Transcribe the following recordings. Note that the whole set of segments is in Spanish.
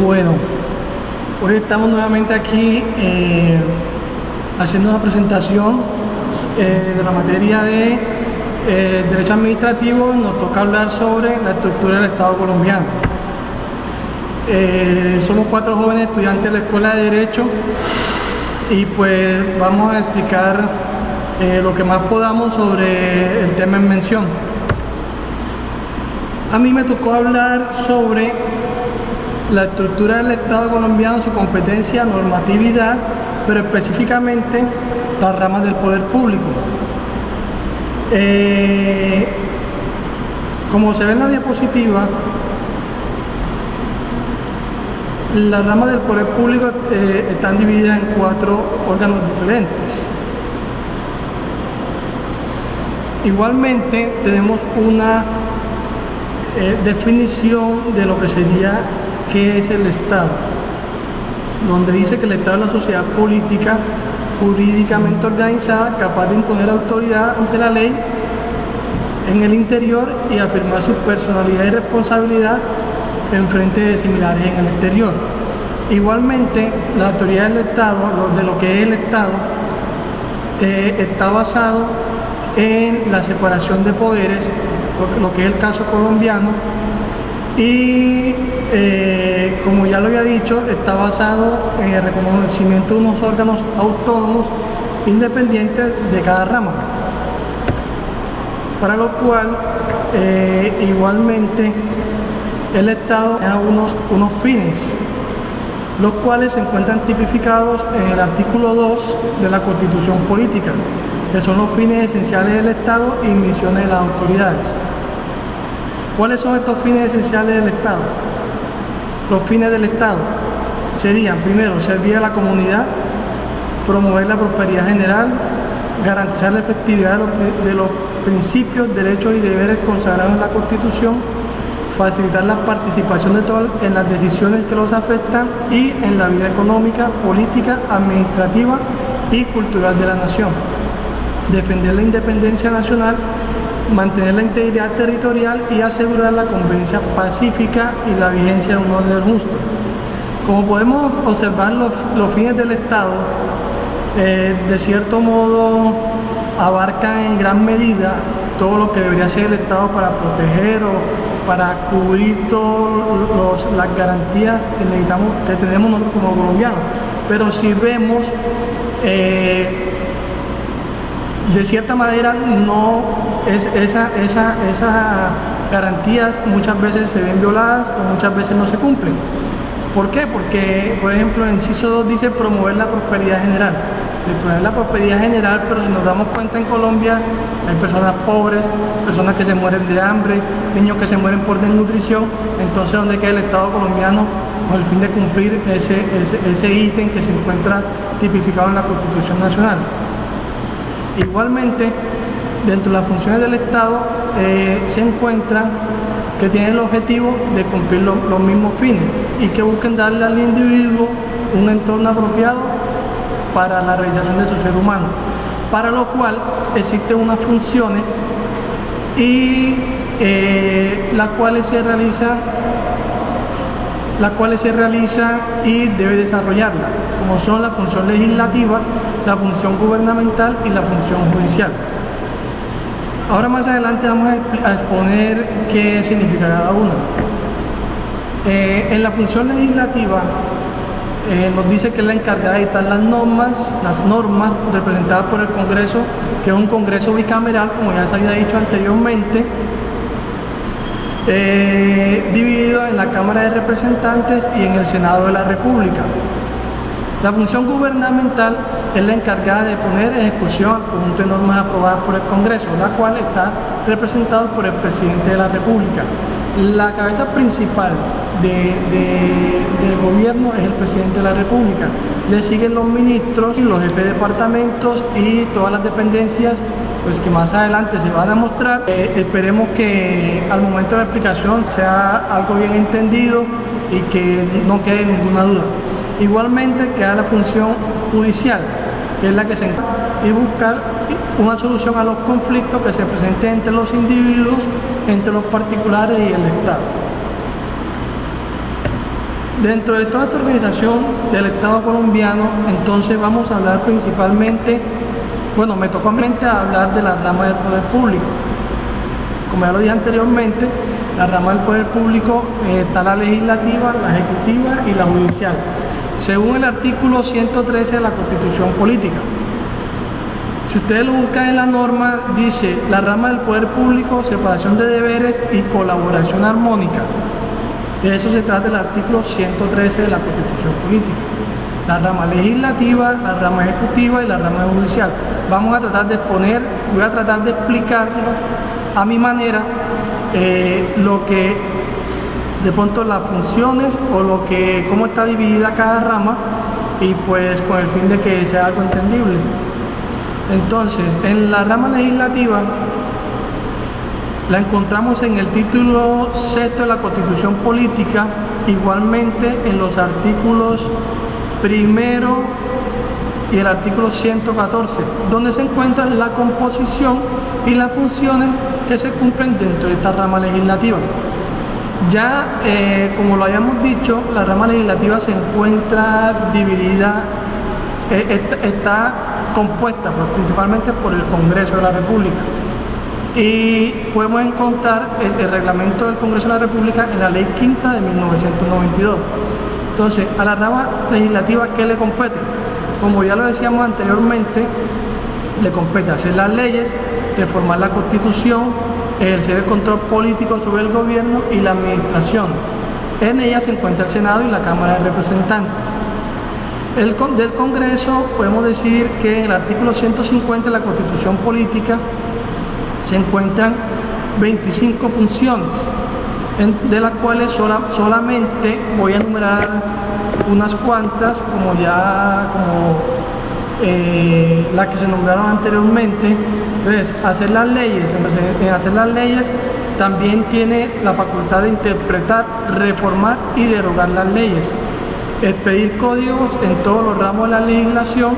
Bueno, hoy estamos nuevamente aquí haciendo una presentación de la materia de Derecho Administrativo. Nos toca hablar sobre la estructura del Estado colombiano. Somos 4 jóvenes estudiantes de la Escuela de Derecho y pues vamos a explicar lo que más podamos sobre el tema en mención. A mí me tocó hablar sobre la estructura del Estado colombiano, su competencia, normatividad, pero específicamente las ramas del poder público. Como se ve en la diapositiva, las ramas del poder público están divididas en 4 órganos diferentes. Igualmente tenemos una definición de lo que sería qué es el Estado, donde dice que el Estado es la sociedad política jurídicamente organizada capaz de imponer autoridad ante la ley en el interior y afirmar su personalidad y responsabilidad en frente de similares en el exterior. Igualmente, la autoridad del Estado, de lo que es el Estado, está basado en la separación de poderes, lo que es el caso colombiano, y como ya lo había dicho, está basado en el reconocimiento de unos órganos autónomos independientes de cada rama, para lo cual igualmente el Estado tiene unos fines, los cuales se encuentran tipificados en el artículo 2 de la Constitución Política, que son los fines esenciales del Estado y misiones de las autoridades. ¿Cuáles son estos fines esenciales del Estado? Los fines del Estado serían, primero, servir a la comunidad, promover la prosperidad general, garantizar la efectividad de los principios, derechos y deberes consagrados en la Constitución, facilitar la participación de todos en las decisiones que los afectan y en la vida económica, política, administrativa y cultural de la nación, defender la independencia nacional, mantener la integridad territorial y asegurar la convivencia pacífica y la vigencia de un orden justo. Como podemos observar, los fines del Estado de cierto modo abarcan en gran medida todo lo que debería ser el Estado para proteger o para cubrir todas las garantías que necesitamos, que tenemos nosotros como colombianos. Pero si vemos, de cierta manera, esas garantías muchas veces se ven violadas o muchas veces no se cumplen. ¿Por qué? Porque, por ejemplo, el inciso 2 dice promover la prosperidad general. Promover la prosperidad general, pero si nos damos cuenta, en Colombia hay personas pobres, personas que se mueren de hambre, niños que se mueren por desnutrición. Entonces, ¿dónde queda el Estado colombiano con el fin de cumplir ese ítem que se encuentra tipificado en la Constitución Nacional? Igualmente, dentro de las funciones del Estado se encuentran que tienen el objetivo de cumplir los mismos fines y que busquen darle al individuo un entorno apropiado para la realización de su ser humano, para lo cual existen unas funciones y las cuales se realizan y debe desarrollarla, como son la función legislativa, la función gubernamental y la función judicial. Ahora más adelante vamos a exponer qué significa cada una. En la función legislativa nos dice que es la encargada de dictar las normas representadas por el Congreso, que es un Congreso bicameral, como ya se había dicho anteriormente, dividido en la Cámara de Representantes y en el Senado de la República. La función gubernamental es la encargada de poner en ejecución al conjunto de normas aprobadas por el Congreso, la cual está representada por el presidente de la República. La cabeza principal del gobierno es el presidente de la República. Le siguen los ministros y los jefes de departamentos y todas las dependencias, pues, que más adelante se van a mostrar. Esperemos que al momento de la explicación sea algo bien entendido y que no quede ninguna duda. Igualmente queda la función judicial, que es la que se encarga de buscar una solución a los conflictos que se presenten entre los individuos, entre los particulares y el Estado. Dentro de toda esta organización del Estado colombiano, entonces vamos a hablar principalmente, bueno, me tocó hablar de la rama del poder público. Como ya lo dije anteriormente, la rama del poder público está la legislativa, la ejecutiva y la judicial, según el artículo 113 de la Constitución Política. Si ustedes lo buscan en la norma, dice la rama del poder público, separación de deberes y colaboración armónica. De eso se trata el artículo 113 de la Constitución Política. La rama legislativa, la rama ejecutiva y la rama judicial. Voy a tratar de explicarlo a mi manera, lo que de pronto las funciones o cómo está dividida cada rama, y pues con el fin de que sea algo entendible. Entonces, en la rama legislativa la encontramos en el título 6 de la Constitución Política, igualmente en los artículos 1 y el artículo 114, donde se encuentra la composición y las funciones que se cumplen dentro de esta rama legislativa. Ya, como lo habíamos dicho, la rama legislativa se encuentra dividida, está compuesta principalmente por el Congreso de la República. Y podemos encontrar el reglamento del Congreso de la República en la Ley Quinta de 1992. Entonces, a la rama legislativa, ¿qué le compete? Como ya lo decíamos anteriormente, le compete hacer las leyes, reformar la Constitución, ejercer el control político sobre el gobierno y la administración. En ella se encuentra el Senado y la Cámara de Representantes. Del Congreso podemos decir que en el artículo 150 de la Constitución Política se encuentran 25 funciones, de las cuales solamente voy a enumerar unas cuantas, como las que se nombraron anteriormente. Entonces, hacer las leyes. En hacer las leyes también tiene la facultad de interpretar, reformar y derogar las leyes, expedir códigos en todos los ramos de la legislación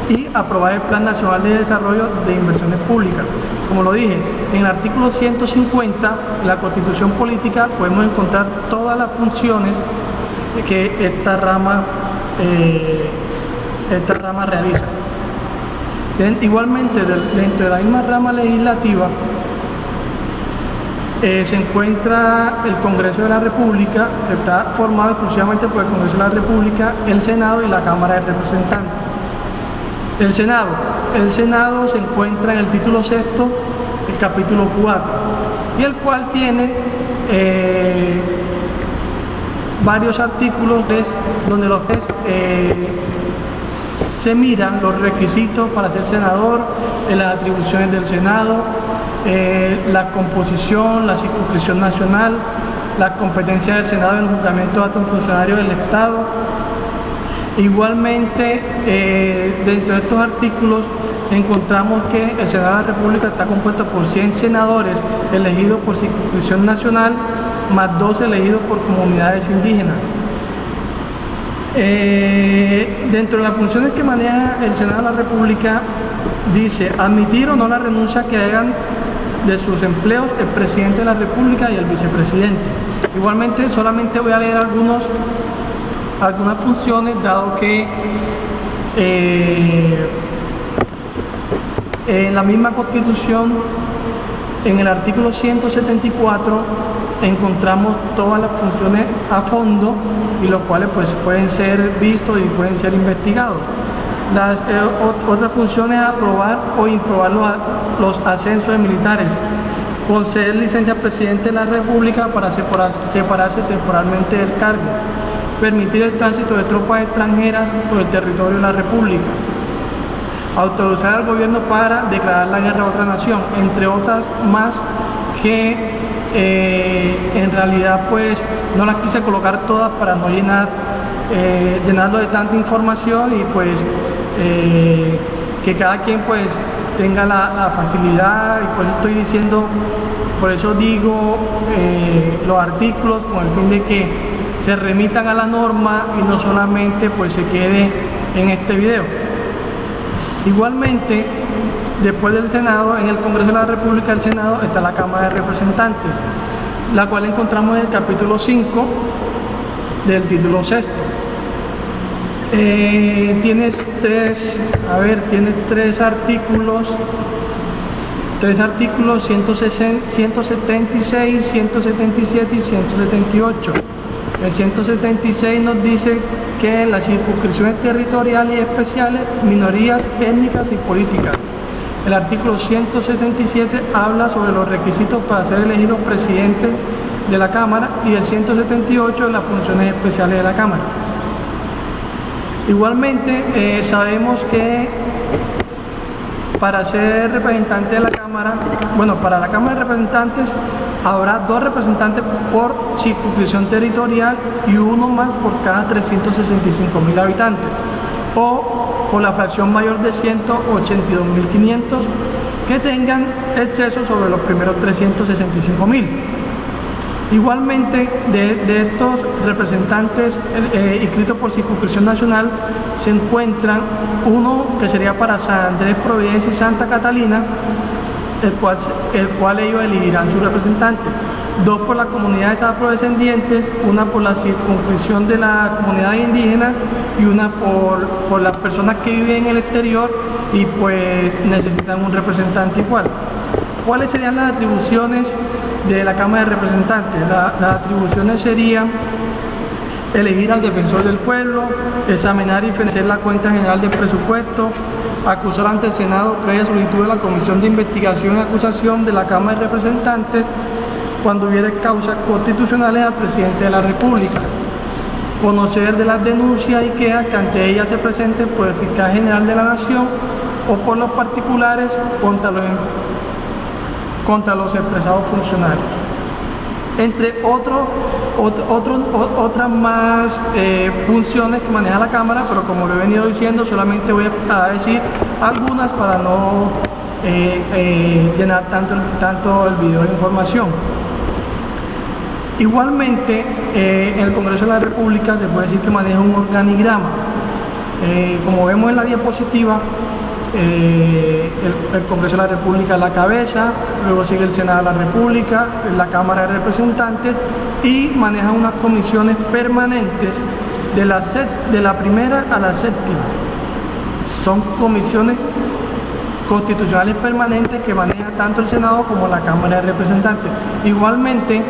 y aprobar el Plan Nacional de Desarrollo de Inversiones Públicas. Como lo dije, en el artículo 150 de la Constitución Política podemos encontrar todas las funciones que esta rama realiza. Igualmente, dentro de la misma rama legislativa se encuentra el Congreso de la República, que está formado exclusivamente por el Congreso de la República, el Senado y la Cámara de Representantes. El Senado se encuentra en el título 6, el capítulo 4, y el cual tiene varios artículos donde se miran los requisitos para ser senador, las atribuciones del Senado, la composición, la circunscripción nacional, las competencias del Senado en el juzgamiento de actos funcionarios del Estado. Igualmente, dentro de estos artículos encontramos que el Senado de la República está compuesto por 100 senadores elegidos por circunscripción nacional, más 2 elegidos por comunidades indígenas. Dentro de las funciones que maneja el Senado de la República, dice admitir o no la renuncia que hagan de sus empleos el presidente de la República y el vicepresidente. Igualmente, solamente voy a leer algunas funciones, dado que en la misma Constitución, en el artículo 174, encontramos todas las funciones a fondo, y los cuales pues pueden ser vistos y pueden ser investigados. Las otras funciones: aprobar o improbar los ascensos de militares, conceder licencia al presidente de la República para separarse temporalmente del cargo, permitir el tránsito de tropas extranjeras por el territorio de la República, autorizar al gobierno para declarar la guerra a otra nación, entre otras más que en realidad pues no las quise colocar todas para no llenarlo de tanta información, y pues que cada quien pues tenga la facilidad, y por eso digo los artículos, con el fin de que se remitan a la norma y no solamente pues se quede en este video. Igualmente, después del Senado, en el Congreso de la República, el Senado, está la Cámara de Representantes, la cual encontramos en el capítulo 5, del título sexto. Tiene tres artículos, 176, 177 y 178. El 176 nos dice que las circunscripciones territoriales y especiales, minorías étnicas y políticas. El artículo 167 habla sobre los requisitos para ser elegido presidente de la Cámara, y el 178 de las funciones especiales de la Cámara. Igualmente, sabemos que para ser representante de la Cámara, para la Cámara de Representantes habrá 2 representantes por circunscripción territorial y uno más por cada 365.000 habitantes, o por la fracción mayor de 182.500 que tengan exceso sobre los primeros 365.000. Igualmente, de estos representantes inscritos por circunscripción nacional, se encuentran uno que sería para San Andrés, Providencia y Santa Catalina, el cual ellos elegirán su representante. 2 por las comunidades afrodescendientes, una por la circunscripción de las comunidades indígenas y una por las personas que viven en el exterior y pues necesitan un representante igual. ¿Cuáles serían las atribuciones de la Cámara de Representantes? Las atribuciones serían elegir al defensor del pueblo, examinar y financiar la cuenta general del presupuesto, acusar ante el Senado previa solicitud de la Comisión de Investigación y Acusación de la Cámara de Representantes cuando hubiera causas constitucionales al presidente de la República, conocer de las denuncias y quejas que ante ellas se presenten por el fiscal general de la Nación o por los particulares contra los expresados funcionarios. Entre otras más funciones que maneja la Cámara, pero como lo he venido diciendo, solamente voy a decir algunas para no llenar tanto el video de información. Igualmente, en el Congreso de la República se puede decir que maneja un organigrama. Como vemos en la diapositiva, el Congreso de la República es la cabeza, luego sigue el Senado de la República, la Cámara de Representantes, y maneja unas comisiones permanentes de la primera a la séptima. Son comisiones constitucionales permanentes que maneja tanto el Senado como la Cámara de Representantes. Igualmente,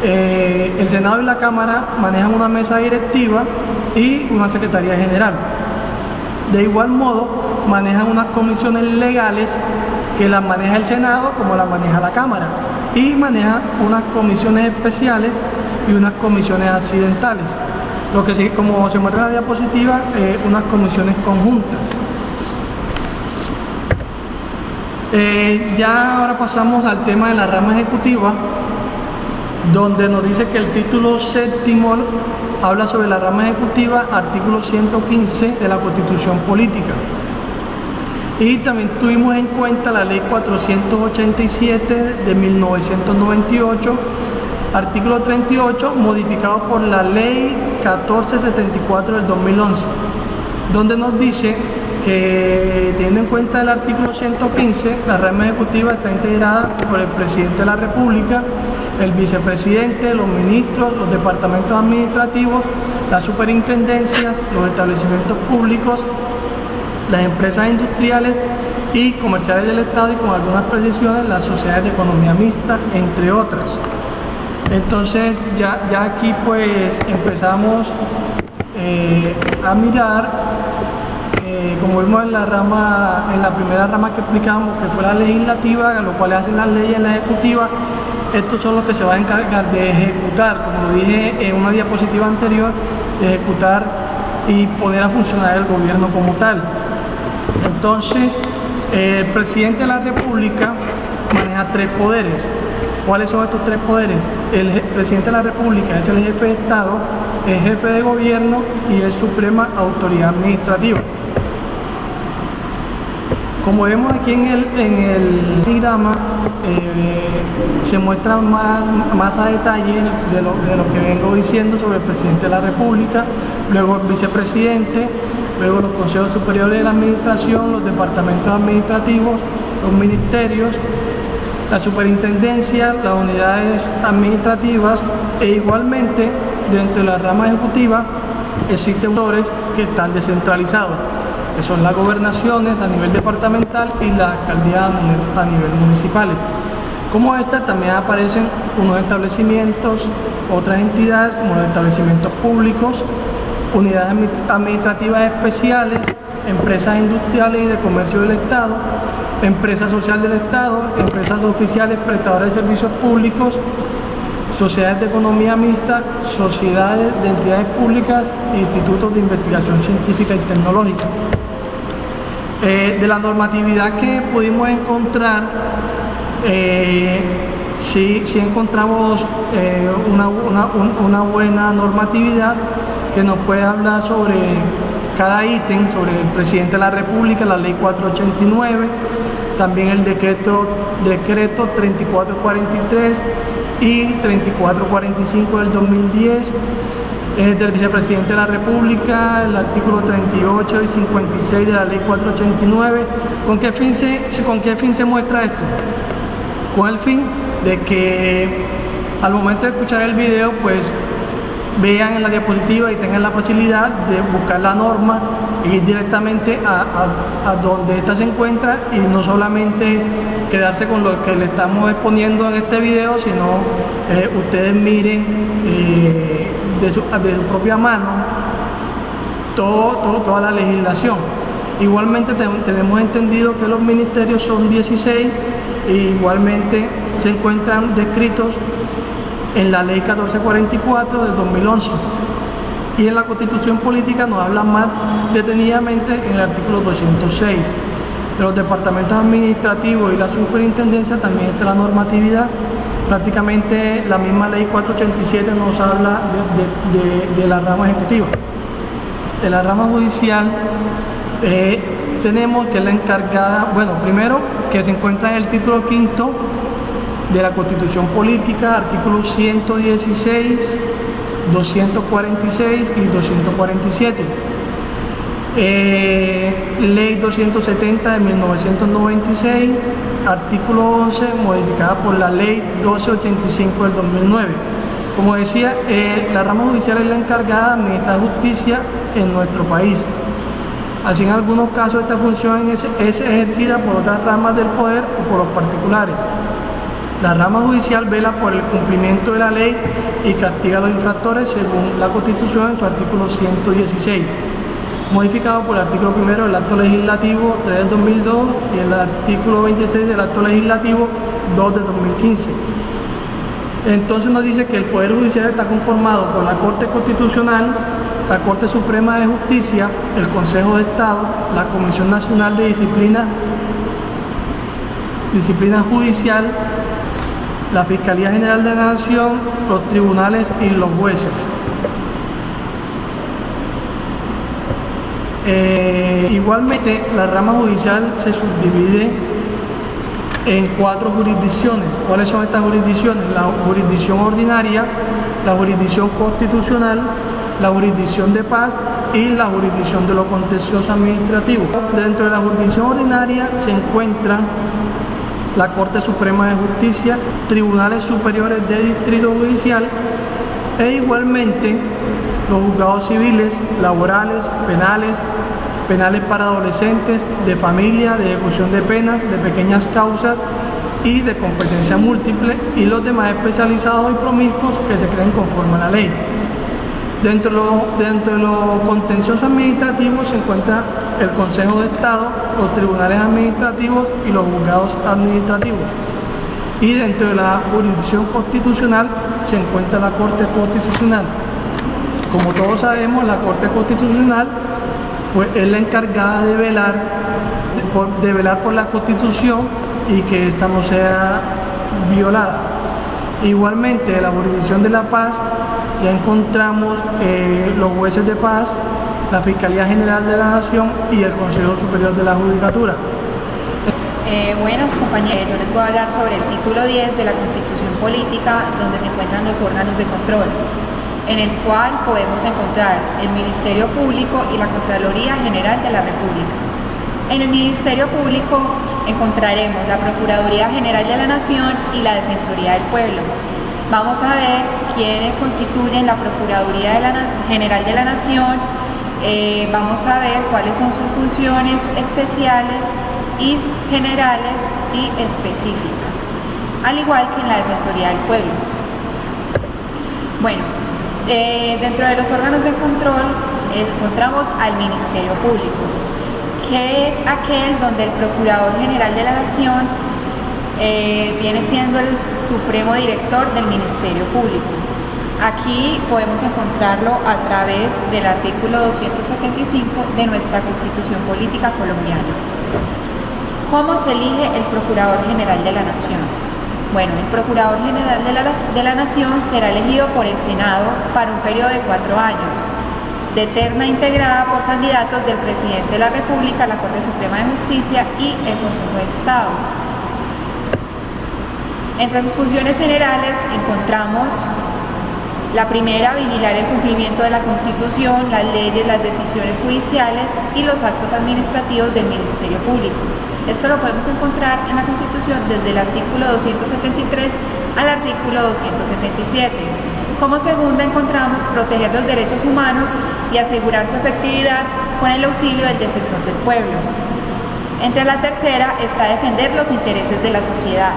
el Senado y la Cámara manejan una mesa directiva y una Secretaría General. De igual modo, manejan unas comisiones legales que las maneja el Senado como las maneja la Cámara, y maneja unas comisiones especiales y unas comisiones accidentales, lo que sí, como se muestra en la diapositiva, unas comisiones conjuntas. Ya ahora pasamos al tema de la rama ejecutiva, donde nos dice que el título séptimo habla sobre la rama ejecutiva, artículo 115 de la Constitución Política. Y también tuvimos en cuenta la Ley 487 de 1998, artículo 38, modificado por la Ley 1474 del 2011, donde nos dice que, teniendo en cuenta el artículo 115, la rama ejecutiva está integrada por el presidente de la República, el vicepresidente, los ministros, los departamentos administrativos, las superintendencias, los establecimientos públicos, las empresas industriales y comerciales del Estado, y con algunas precisiones las sociedades de economía mixta, entre otras. Entonces ya aquí pues empezamos a mirar, como vimos en la primera rama que explicamos, que fue la legislativa, lo cual hacen las leyes en la ejecutiva. Estos son los que se van a encargar de ejecutar, como lo dije en una diapositiva anterior, de ejecutar y poner a funcionar el gobierno como tal. Entonces, el presidente de la República maneja 3 poderes. ¿Cuáles son estos 3 poderes? El presidente de la República es el jefe de Estado, es jefe de gobierno y es suprema autoridad administrativa. Como vemos aquí en el diagrama, se muestra más a detalle de lo que vengo diciendo sobre el presidente de la República, luego el vicepresidente, luego los consejos superiores de la administración, los departamentos administrativos, los ministerios, la superintendencia, las unidades administrativas, e igualmente dentro de la rama ejecutiva existen actores que están descentralizados, que son las gobernaciones a nivel departamental y las alcaldías a nivel municipales. Como estas también aparecen unos establecimientos, otras entidades como los establecimientos públicos, unidades administrativas especiales, empresas industriales y de comercio del Estado, empresa social del Estado, empresas oficiales prestadoras de servicios públicos, sociedades de economía mixta, sociedades de entidades públicas e institutos de investigación científica y tecnológica. De la normatividad que pudimos encontrar, sí encontramos una buena normatividad que nos puede hablar sobre cada ítem, sobre el presidente de la República, la ley 489, también el decreto 3443 y 3445 del 2010, del vicepresidente de la República, el artículo 38 y 56 de la ley 489. ¿Con qué fin se muestra esto? Con el fin de que al momento de escuchar el video, pues vean en la diapositiva y tengan la facilidad de buscar la norma y ir directamente a donde ésta se encuentra, y no solamente quedarse con lo que le estamos exponiendo en este video, sino ustedes miren de su propia mano toda la legislación. Igualmente tenemos entendido que los ministerios son 16 e igualmente se encuentran descritos en la ley 1444 del 2011, y en la Constitución Política nos habla más detenidamente en el artículo 206. De los departamentos administrativos y la superintendencia también está la normatividad. Prácticamente la misma ley 487 nos habla de la rama ejecutiva. De la rama judicial tenemos que la encargada, bueno, primero que se encuentra en el título quinto de la Constitución Política, artículos 116, 246 y 247. Ley 270 de 1996, artículo 11, modificada por la Ley 1285 del 2009. Como decía, la rama judicial es la encargada de administrar justicia en nuestro país. Así, en algunos casos esta función es ejercida por otras ramas del poder o por los particulares. La rama judicial vela por el cumplimiento de la ley y castiga a los infractores según la Constitución en su artículo 116, modificado por el artículo 1 del Acto Legislativo 3 del 2002 y el artículo 26 del Acto Legislativo 2 de 2015. Entonces nos dice que el Poder Judicial está conformado por la Corte Constitucional, la Corte Suprema de Justicia, el Consejo de Estado, la Comisión Nacional de Disciplina Judicial, la Fiscalía General de la Nación, los tribunales y los jueces. Igualmente, la rama judicial se subdivide en 4 jurisdicciones. ¿Cuáles son estas jurisdicciones? La jurisdicción ordinaria, la jurisdicción constitucional, la jurisdicción de paz y la jurisdicción de lo contencioso administrativo. Dentro de la jurisdicción ordinaria se encuentran la Corte Suprema de Justicia, tribunales superiores de distrito judicial e igualmente los juzgados civiles, laborales, penales para adolescentes, de familia, de ejecución de penas, de pequeñas causas y de competencia múltiple, y los demás especializados y promiscuos que se creen conforme a la ley. Dentro de lo contencioso administrativo se encuentra el Consejo de Estado, los tribunales administrativos y los juzgados administrativos. Y dentro de la jurisdicción constitucional se encuentra la Corte Constitucional. Como todos sabemos, la Corte Constitucional pues, es la encargada de velar por la Constitución y que ésta no sea violada. Igualmente, en la jurisdicción de la paz ya encontramos los jueces de paz, la Fiscalía General de la Nación y el Consejo Superior de la Judicatura. Buenas compañeros, yo les voy a hablar sobre el título 10 de la Constitución Política, donde se encuentran los órganos de control, en el cual podemos encontrar el Ministerio Público y la Contraloría General de la República. En el Ministerio Público encontraremos la Procuraduría General de la Nación y la Defensoría del Pueblo. Vamos a ver quiénes constituyen la Procuraduría General de la Nación, vamos a ver cuáles son sus funciones especiales y generales y específicas, al igual que en la Defensoría del Pueblo. Bueno, dentro de los órganos de control encontramos al Ministerio Público, que es aquel donde el Procurador General de la Nación viene siendo el supremo director del Ministerio Público. Aquí podemos encontrarlo a través del artículo 275 de nuestra Constitución Política colombiana. ¿Cómo se elige el Procurador General de la Nación? Bueno, el Procurador General de la Nación será elegido por el Senado para un periodo de 4 años, de terna integrada por candidatos del Presidente de la República, la Corte Suprema de Justicia y el Consejo de Estado. Entre sus funciones generales encontramos la primera, vigilar el cumplimiento de la Constitución, las leyes, las decisiones judiciales y los actos administrativos del Ministerio Público. Esto lo podemos encontrar en la Constitución desde el artículo 273 al artículo 277. Como segunda encontramos proteger los derechos humanos y asegurar su efectividad con el auxilio del Defensor del Pueblo. Entre la tercera está defender los intereses de la sociedad.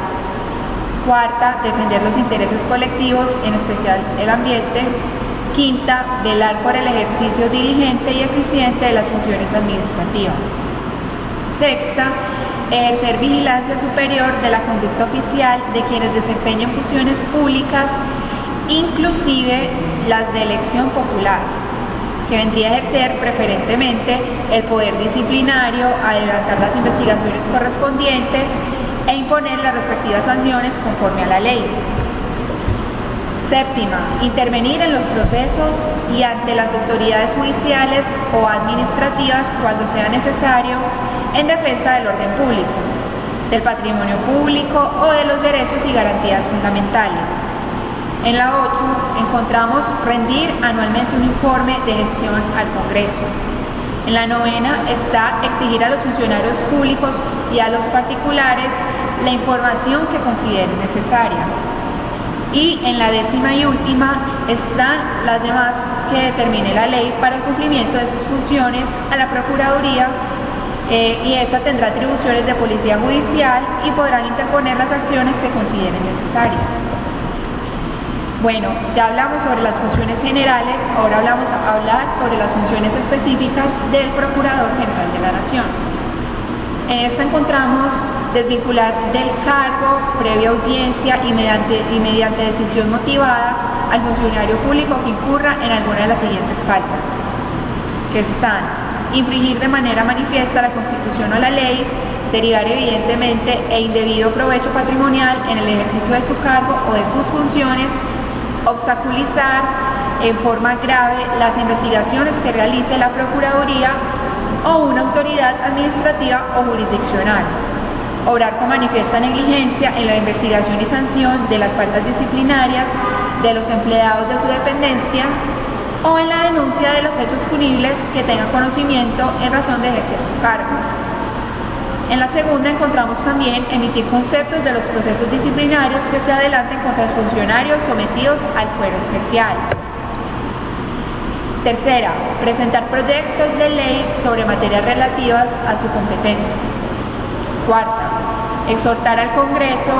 Cuarta, defender los intereses colectivos, en especial el ambiente. Quinta, velar por el ejercicio diligente y eficiente de las funciones administrativas. Sexta, ejercer vigilancia superior de la conducta oficial de quienes desempeñan funciones públicas, inclusive las de elección popular, que vendría a ejercer preferentemente el poder disciplinario, adelantar las investigaciones correspondientes e imponer las respectivas sanciones conforme a la ley. Séptima, intervenir en los procesos y ante las autoridades judiciales o administrativas cuando sea necesario en defensa del orden público, del patrimonio público o de los derechos y garantías fundamentales. En la 8 encontramos rendir anualmente un informe de gestión al Congreso. En la 9ª está exigir a los funcionarios públicos y a los particulares la información que consideren necesaria. Y en la 10ª y última están las demás que determine la ley para el cumplimiento de sus funciones a la Procuraduría, y esta tendrá atribuciones de policía judicial y podrán interponer las acciones que consideren necesarias. Bueno, ya hablamos sobre las funciones generales, ahora vamos a hablar sobre las funciones específicas del Procurador General de la Nación. En esta encontramos desvincular del cargo, previa audiencia y mediante decisión motivada al funcionario público que incurra en alguna de las siguientes faltas, que están: infringir de manera manifiesta la Constitución o la ley, derivar evidentemente e indebido provecho patrimonial en el ejercicio de su cargo o de sus funciones, obstaculizar en forma grave las investigaciones que realice la Procuraduría o una autoridad administrativa o jurisdiccional, obrar con manifiesta negligencia en la investigación y sanción de las faltas disciplinarias de los empleados de su dependencia o en la denuncia de los hechos punibles que tenga conocimiento en razón de ejercer su cargo. En la segunda encontramos también emitir conceptos de los procesos disciplinarios que se adelanten contra los funcionarios sometidos al fuero especial. Tercera, presentar proyectos de ley sobre materias relativas a su competencia. Cuarta, exhortar al Congreso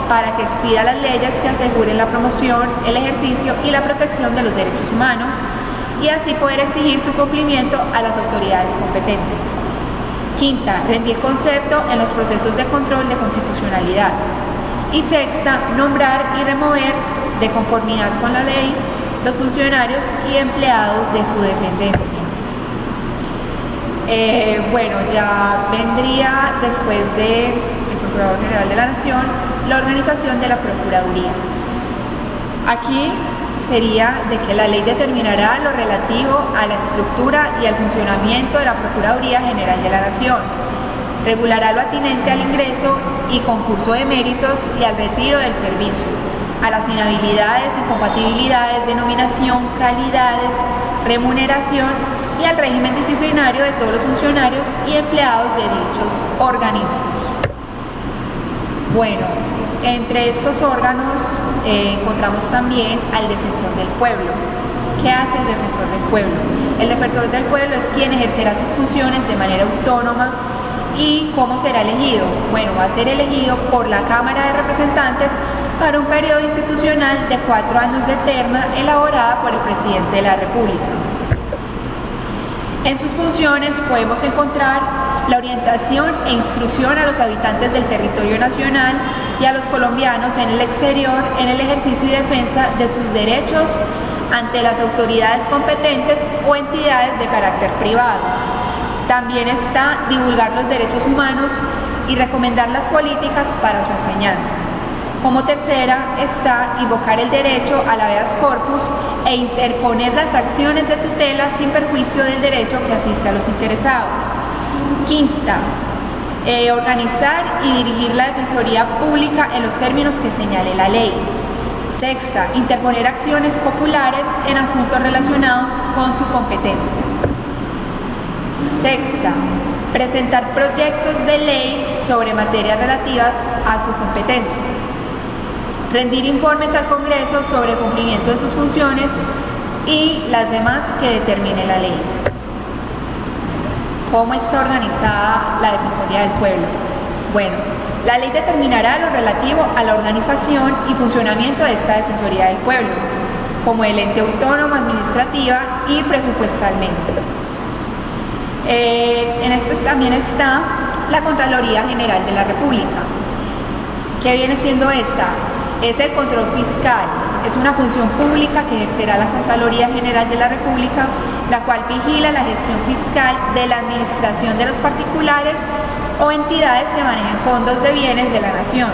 para que expida las leyes que aseguren la promoción, el ejercicio y la protección de los derechos humanos y así poder exigir su cumplimiento a las autoridades competentes. Quinta, rendir concepto en los procesos de control de constitucionalidad. Y sexta, nombrar y remover de conformidad con la ley los funcionarios y empleados de su dependencia. Bueno, ya vendría después del Procurador General de la Nación la organización de la Procuraduría. Aquí sería de que la ley determinará lo relativo a la estructura y al funcionamiento de la Procuraduría General de la Nación, regulará lo atinente al ingreso y concurso de méritos y al retiro del servicio, a las inhabilidades, incompatibilidades, denominación, calidades, remuneración y al régimen disciplinario de todos los funcionarios y empleados de dichos organismos. Bueno, Entre estos órganos encontramos también al Defensor del Pueblo. ¿Qué hace el Defensor del Pueblo? El Defensor del Pueblo es quien ejercerá sus funciones de manera autónoma. ¿Y cómo será elegido? Bueno, va a ser elegido por la Cámara de Representantes para un periodo institucional de 4 años de terna elaborada por el Presidente de la República. En sus funciones podemos encontrar la orientación e instrucción a los habitantes del territorio nacional y a los colombianos en el exterior en el ejercicio y defensa de sus derechos ante las autoridades competentes o entidades de carácter privado. También está divulgar los derechos humanos y recomendar las políticas para su enseñanza. Como tercera está invocar el derecho al habeas corpus e interponer las acciones de tutela sin perjuicio del derecho que asiste a los interesados. Quinta, organizar y dirigir la defensoría pública en los términos que señale la ley. Sexta, interponer acciones populares en asuntos relacionados con su competencia. Sexta, presentar proyectos de ley sobre materias relativas a su competencia. Rendir informes al Congreso sobre el cumplimiento de sus funciones y las demás que determine la ley. ¿Cómo está organizada la Defensoría del Pueblo? Bueno, la ley determinará lo relativo a la organización y funcionamiento de esta Defensoría del Pueblo, como el ente autónomo, administrativa y presupuestalmente. En este también está la Contraloría General de la República. ¿Qué viene siendo esta? Es el control fiscal. Es una función pública que ejercerá la Contraloría General de la República, la cual vigila la gestión fiscal de la administración de los particulares o entidades que manejen fondos de bienes de la nación.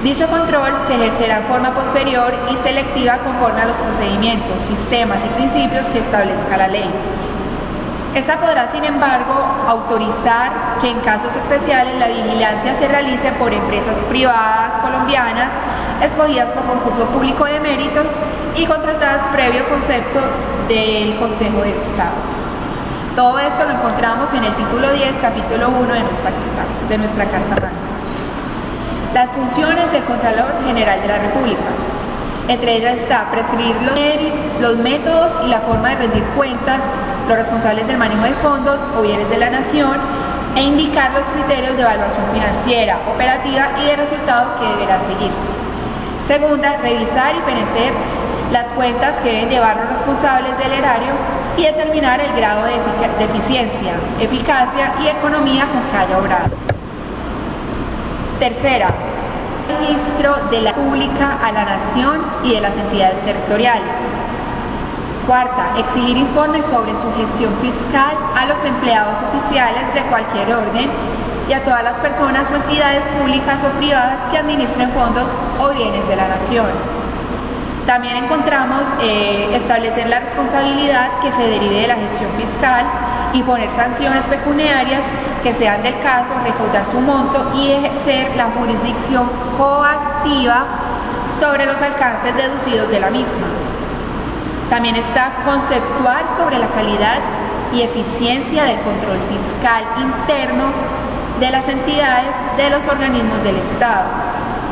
Dicho control se ejercerá en forma posterior y selectiva conforme a los procedimientos, sistemas y principios que establezca la ley. Esta podrá, sin embargo, autorizar que en casos especiales la vigilancia se realice por empresas privadas colombianas escogidas por concurso público de méritos y contratadas previo concepto del Consejo de Estado. Todo esto lo encontramos en el título 10, capítulo 1 de nuestra Carta Magna. Las funciones del Contralor General de la República. Entre ellas está prescribir los métodos y la forma de rendir cuentas, los responsables del manejo de fondos o bienes de la nación e indicar los criterios de evaluación financiera, operativa y de resultado que deberá seguirse. Segunda, revisar y fenecer las cuentas que deben llevar los responsables del erario y determinar el grado de eficiencia, eficacia y economía con que haya obrado. Tercera, registro de la pública a la nación y de las entidades territoriales. Cuarta, exigir informes sobre su gestión fiscal a los empleados oficiales de cualquier orden y a todas las personas o entidades públicas o privadas que administren fondos o bienes de la nación. También encontramos establecer la responsabilidad que se derive de la gestión fiscal, imponer sanciones pecuniarias que sean del caso, recaudar su monto y ejercer la jurisdicción coactiva sobre los alcances deducidos de la misma. También está conceptuar sobre la calidad y eficiencia del control fiscal interno de las entidades de los organismos del Estado.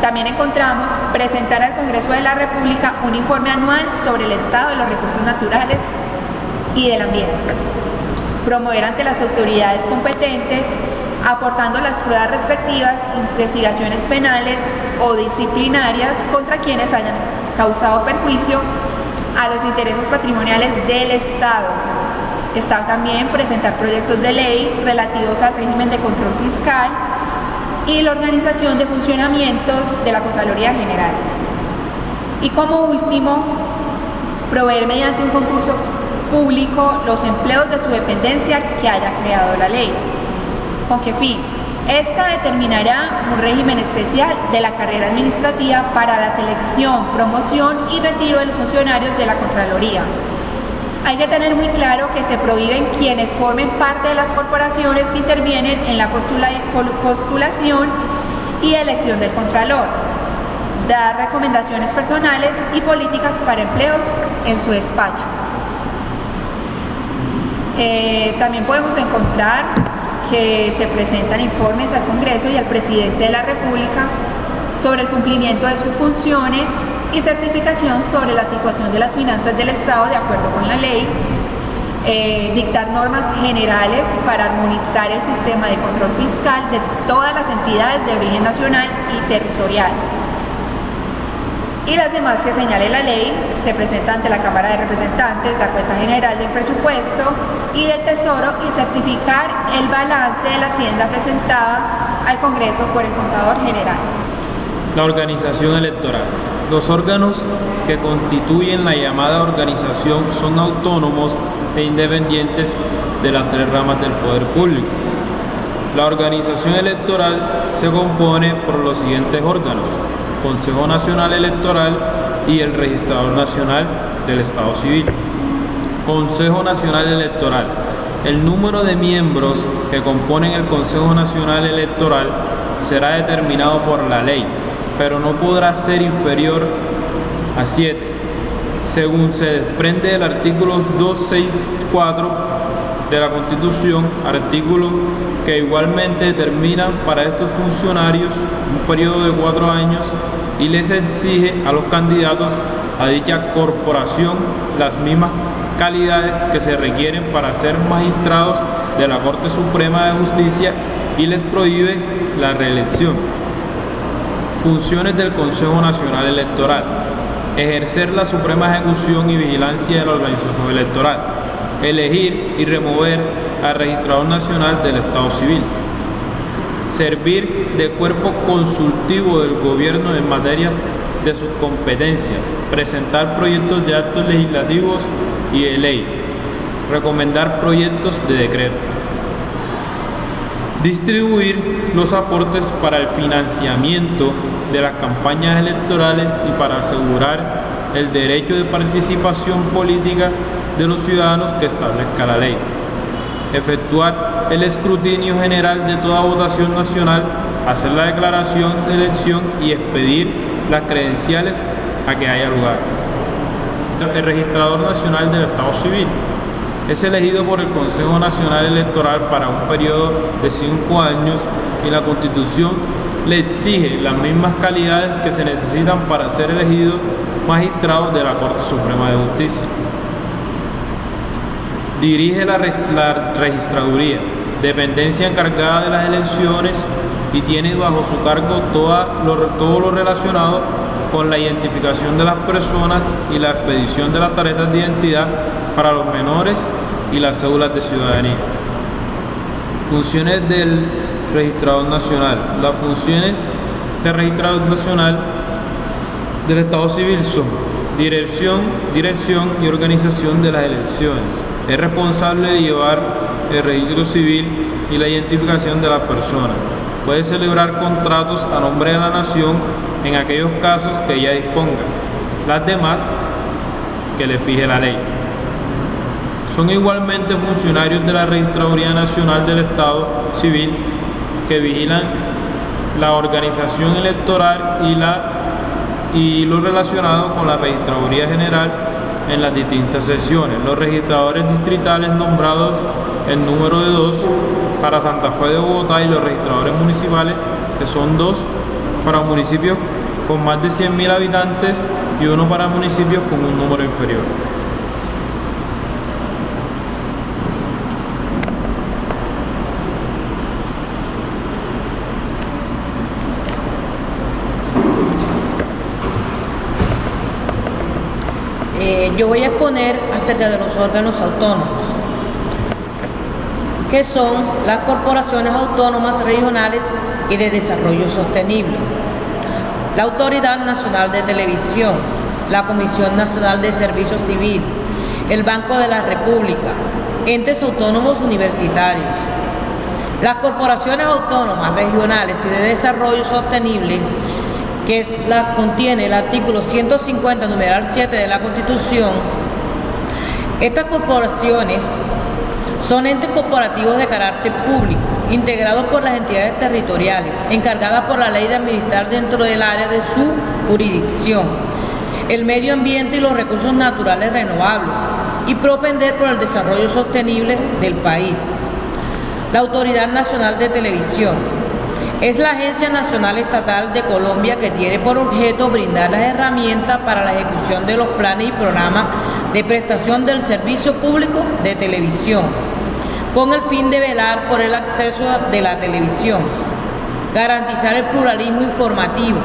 También encontramos presentar al Congreso de la República un informe anual sobre el estado de los recursos naturales y del ambiente. Promover ante las autoridades competentes, aportando las pruebas respectivas, investigaciones penales o disciplinarias contra quienes hayan causado perjuicio a los intereses patrimoniales del Estado. Está también presentar proyectos de ley relativos al régimen de control fiscal y la organización de funcionamientos de la Contraloría General. Y como último, proveer mediante un concurso público los empleos de su dependencia que haya creado la ley. ¿Con qué fin? Esta determinará un régimen especial de la carrera administrativa para la selección, promoción y retiro de los funcionarios de la Contraloría. Hay que tener muy claro que se prohíben quienes formen parte de las corporaciones que intervienen en la postulación y elección del Contralor, dar recomendaciones personales y políticas para empleos en su despacho. También podemos encontrar que se presentan informes al Congreso y al Presidente de la República sobre el cumplimiento de sus funciones y certificación sobre la situación de las finanzas del Estado de acuerdo con la ley, dictar normas generales para armonizar el sistema de control fiscal de todas las entidades de origen nacional y territorial. Y las demás que señale la ley se presenta ante la Cámara de Representantes la cuenta general del presupuesto y del Tesoro y certificar el balance de la hacienda presentada al Congreso por el Contador General. La organización electoral. Los órganos que constituyen la llamada organización son autónomos e independientes de las tres ramas del poder público. La organización electoral se compone por los siguientes órganos: Consejo Nacional Electoral y el Registrador Nacional del Estado Civil. Consejo Nacional Electoral. El número de miembros que componen el Consejo Nacional Electoral será determinado por la ley, pero no podrá ser inferior a 7, según se desprende del artículo 264 de la Constitución, artículo que igualmente determina para estos funcionarios un periodo de 4 años y les exige a los candidatos a dicha corporación las mismas calidades que se requieren para ser magistrados de la Corte Suprema de Justicia y les prohíbe la reelección. Funciones del Consejo Nacional Electoral: ejercer la suprema ejecución y vigilancia de la organización electoral, elegir y remover al Registrador Nacional del Estado Civil, servir de cuerpo consultivo del gobierno en materias de sus competencias, presentar proyectos de actos legislativos y de ley, recomendar proyectos de decreto, distribuir los aportes para el financiamiento de las campañas electorales y para asegurar el derecho de participación política de los ciudadanos que establezca la ley, efectuar el escrutinio general de toda votación nacional, hacer la declaración de elección y expedir las credenciales a que haya lugar. El Registrador Nacional del Estado Civil es elegido por el Consejo Nacional Electoral para un periodo de 5 años y la Constitución le exige las mismas calidades que se necesitan para ser elegido magistrado de la Corte Suprema de Justicia. Dirige la registraduría, dependencia encargada de las elecciones, y tiene bajo su cargo todo lo relacionado con la identificación de las personas y la expedición de las tarjetas de identidad para los menores y las cédulas de ciudadanía. Funciones del Registrador Nacional. Las funciones del Registrador Nacional del Estado Civil son dirección y organización de las elecciones. Es responsable de llevar el registro civil y la identificación de las personas. Puede celebrar contratos a nombre de la nación en aquellos casos que ella disponga. Las demás que le fije la ley. Son igualmente funcionarios de la Registraduría Nacional del Estado Civil que vigilan la organización electoral y lo relacionado con la Registraduría General en las distintas sesiones. Los registradores distritales nombrados en número de 2 para Santa Fe de Bogotá y los registradores municipales, que son 2 para municipios con más de 100.000 habitantes y 1 para municipios con un número inferior. Yo voy a exponer acerca de los órganos autónomos, que son las corporaciones autónomas regionales y de desarrollo sostenible, la Autoridad Nacional de Televisión, la Comisión Nacional de Servicio Civil, el Banco de la República, entes autónomos universitarios. Las corporaciones autónomas regionales y de desarrollo sostenible, que las contiene el artículo 150, numeral 7 de la Constitución. Estas corporaciones son entes corporativos de carácter público, integrados por las entidades territoriales, encargadas por la ley de administrar dentro del área de su jurisdicción el medio ambiente y los recursos naturales renovables y propender por el desarrollo sostenible del país. La Autoridad Nacional de Televisión Es la Agencia Nacional Estatal de Colombia que tiene por objeto brindar las herramientas para la ejecución de los planes y programas de prestación del servicio público de televisión, con el fin de velar por el acceso de la televisión, garantizar el pluralismo informativo,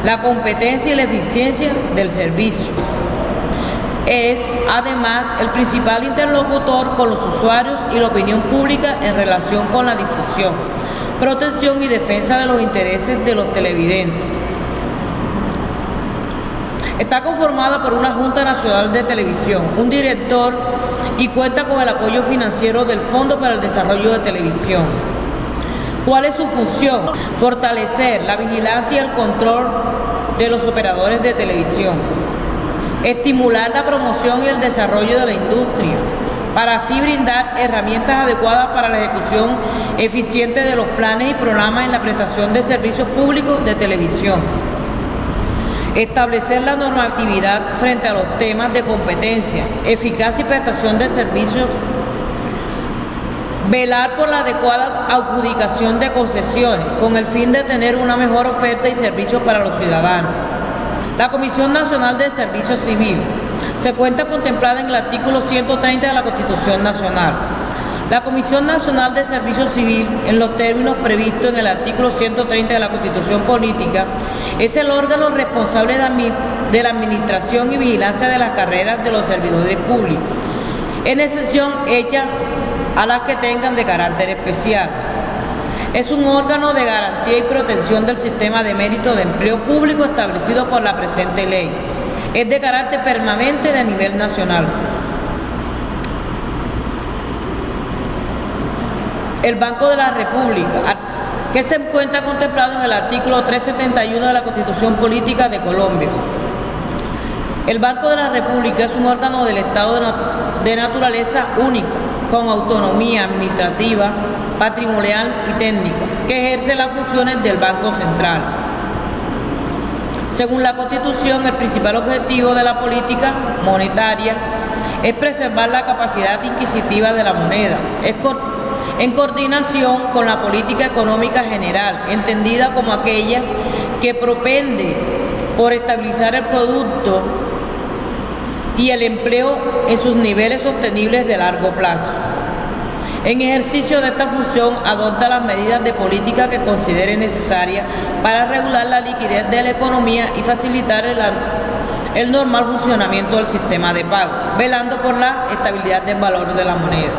la competencia y la eficiencia del servicio. Es, además, el principal interlocutor con los usuarios y la opinión pública en relación con la difusión, protección y defensa de los intereses de los televidentes. Está conformada por una Junta Nacional de Televisión, un director y cuenta con el apoyo financiero del Fondo para el Desarrollo de Televisión. ¿Cuál es su función? Fortalecer la vigilancia y el control de los operadores de televisión, estimular la promoción y el desarrollo de la industria, para así brindar herramientas adecuadas para la ejecución eficiente de los planes y programas en la prestación de servicios públicos de televisión. Establecer la normatividad frente a los temas de competencia, eficacia y prestación de servicios. Velar por la adecuada adjudicación de concesiones con el fin de tener una mejor oferta y servicios para los ciudadanos. La Comisión Nacional de Servicio Civil se encuentra contemplada en el artículo 130 de la Constitución Nacional. La Comisión Nacional de Servicio Civil, en los términos previstos en el artículo 130 de la Constitución Política, es el órgano responsable de la administración y vigilancia de las carreras de los servidores públicos, en excepción hecha a las que tengan de carácter especial. Es un órgano de garantía y protección del sistema de mérito de empleo público establecido por la presente ley. Es de carácter permanente de nivel nacional. El Banco de la República, que se encuentra contemplado en el artículo 371 de la Constitución Política de Colombia. El Banco de la República es un órgano del Estado de naturaleza única, con autonomía administrativa, patrimonial y técnica, que ejerce las funciones del Banco Central. Según la Constitución, el principal objetivo de la política monetaria es preservar la capacidad adquisitiva de la moneda, en coordinación con la política económica general, entendida como aquella que propende por estabilizar el producto y el empleo en sus niveles sostenibles de largo plazo. En ejercicio de esta función, adopta las medidas de política que considere necesarias para regular la liquidez de la economía y facilitar el normal funcionamiento del sistema de pago, velando por la estabilidad del valor de la moneda.